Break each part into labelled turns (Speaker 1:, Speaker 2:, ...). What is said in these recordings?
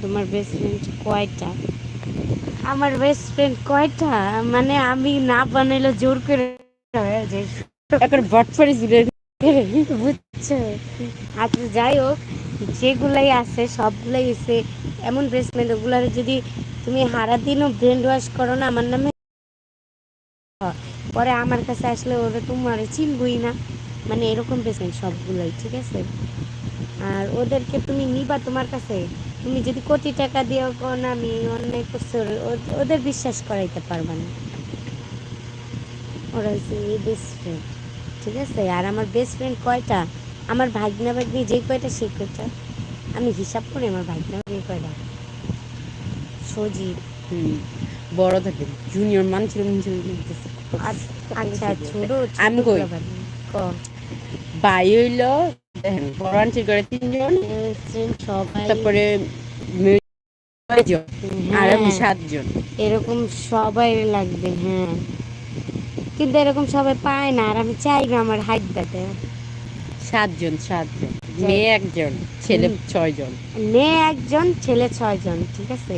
Speaker 1: তোমার best friend কয়টা? আমার বেস্ট ফ্রেন্ড কয়টা মানে আমি না বানাইলে জোর করে যে
Speaker 2: এখন বটফারি জুড়ে
Speaker 1: বুঝছো। আচ্ছা যাই হোক, যেগুলাই আছে সবগুলাই হচ্ছে এমন বেস্ট ফ্রেন্ড, ওগুলার যদি তুমি সারা দিনও ব্রেন ওয়াশ করো না আমার নামে, পরে আমার কাছে আসলে ওরা তোমার চিনবই না, মানে এরকম বেস্ট ফ্রেন্ড সবগুলোই, ঠিক আছে। আর ওদেরকে তুমি নিবা তোমার কাছে, তুমি যদি কোটি টাকা দিও কোন আমি অনেক কিছু, ওদের বিশ্বাস করাইতে পারবা না। ওরা হচ্ছে এই বেস্ট ফ্রেন্ড, ঠিক আছে। আর আমার বেস্ট ফ্রেন্ড কয়টা, আমার ভাগনা ভাগ্নি যে কয়টা সেই কয়টা আমি হিসাব করি। আমার ভাগনা ভাগ্নি কয়টা, সজীব
Speaker 2: বড় থাকে জুনিয়র মান ছিল
Speaker 1: আচ্ছা ছোট
Speaker 2: আমি কই
Speaker 1: ক
Speaker 2: ভাই হইল দেখেন বড় আন্টির ঘরে 3 জন,
Speaker 1: সবাই
Speaker 2: তারপরে আর আমি 7 জন।
Speaker 1: এরকম সবাই লাগবে, হ্যাঁ, কিন্তু এরকম সবাই পায় না। আর আমি চাই না আমার হাইট দাতে
Speaker 2: 7 জন, 7 জন, মেয়ে 1 জন, ছেলে 6 জন।
Speaker 1: মেয়ে 1 জন, ছেলে 6 জন, ঠিক আছে,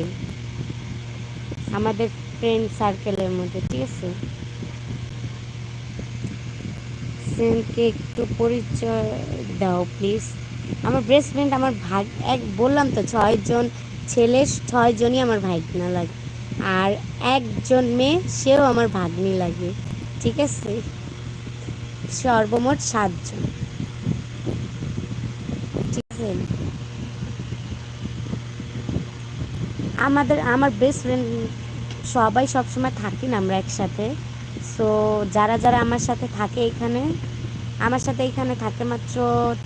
Speaker 1: আমাদের ফ্রেন্ড সার্কেলের মধ্যে, ঠিক আছে। সেনকে একটু পরিচয় দাও প্লিজ। আমার বেস্ট ফ্রেন্ড আমার ভাগ এক বললাম তো 6 জন, ছেলে 6 জনই আমার ভাগনা লাগে, আর 1 জন মেয়ে, সেও আমার ভাগ্নি লাগে, ঠিক আছে। সর্বমোট 7 জন, ঠিক আছে। আমার বেস্ট ফ্রেন্ড সবাই সবসময় থাকি না আমরা একসাথে। সো যারা যারা আমার সাথে থাকে এখানে, আমার সাথে এখানে থাকে মাত্র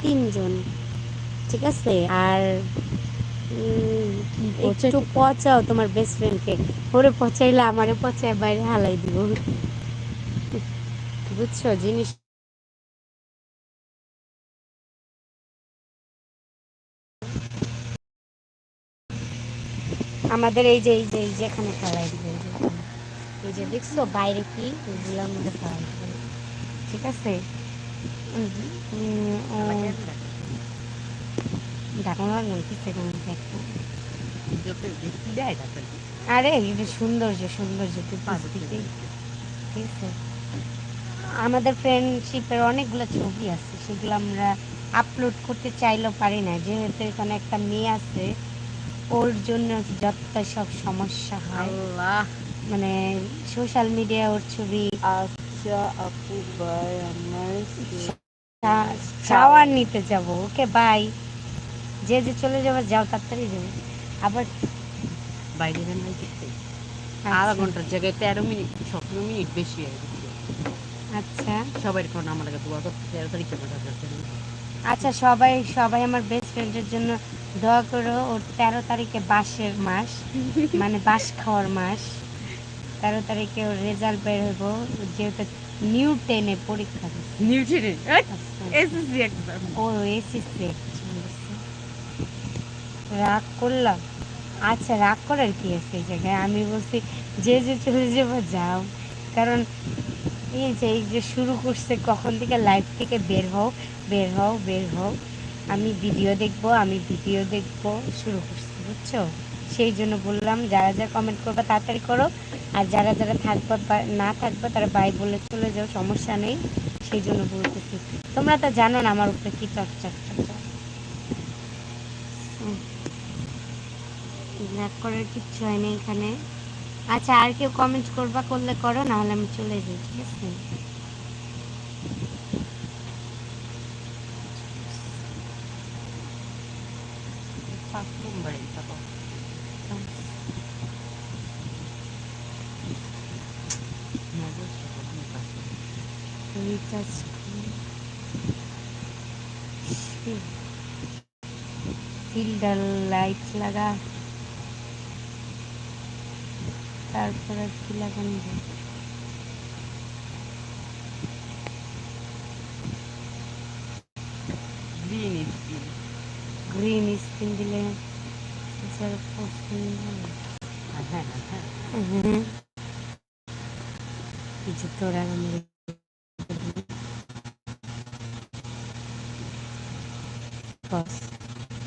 Speaker 1: 3 জন, ঠিক আছে। আর একটু পচাও তোমার বেস্ট ফ্রেন্ডকে, ওরে পচাইলে আমারে পচায় বাইরে হালাই দিব, বুঝছো জিনিস। আমাদের এই যে এখানে ফেলাই দিব, এই যে দেখছো বাইরে কি এগুলোর মধ্যে ফেলাই দিব, ঠিক আছে। ঢাকানো কিছু আরে এটা সৌন্দর্য সৌন্দর্য, ঠিক আছে। আমাদের ফ্রেন্ডশিপের অনেকগুলো ছবি আছে, সেগুলো আমরা আপলোড করতে চাইলেও পারি না, যেহেতু এখানে একটা মেয়ে আছে, ওর জন্য যত সব সমস্যা হয়, মানে সোশ্যাল মিডিয়া ওর ছবি।
Speaker 2: আচ্ছা আপু ভাই আমার
Speaker 1: শাওয়ার নিতে যাব, ওকে বাই। যে যে চলে যাবে যাও, তাড়াতাড়ি যাবে আবার
Speaker 2: বাইরে আধা ঘন্টার জায়গায় 13 মিনিট 17 মিনিট বেশি হয়ে গেছে।
Speaker 1: আচ্ছা
Speaker 2: সবাই এখন আমার লাগে দোয়া করতে 13 তারিখে
Speaker 1: আচ্ছা, সবাই সবাই আমার বেস্ট ফ্রেন্ডের জন্য দোয়া করো। ওর 13 তারিখে বাসের মাস, মানে বাস খাওয়ার মাস। 13 তারিখে ওর রেজাল্ট বের হইব, যেহেতু নিউ 10-এ পরীক্ষা দিচ্ছে।
Speaker 2: নিউ ট্রেনে এসএসসি এক্সাম।
Speaker 1: ও এসএসসি রাগ করলাম। আচ্ছা রাগ করার কি আছে এই জায়গায়, আমি বলছি যে যে চলে যাবো যাও, কারণ এই যে শুরু করছে কখন থেকে লাইভ থেকে বের হও বের হও বের হও, আমি ভিডিও দেখবো শুরু করছি, বুঝছো। সেই জন্য বললাম যারা যারা কমেন্ট করবে তাড়াতাড়ি করো, আর যারা যারা থাকবে না থাকবে তারা বাই বলে চলে যাও, সমস্যা নেই। সেই জন্য বলতেছি, তোমরা তো জানো না আমার উপরে কি চর্চা রাগ করার কিচ্ছু হয় না এখানে। আচ্ছা আর কেউ কমেন্ট করলে করো, নাহলে আমি চলে যাই, ঠিক আছে। ফিল্টার লাইট লাগা, তারপরে কি লাগানো যায়, গ্রিন স্ক্রিন দিলে কিছু তোরা বস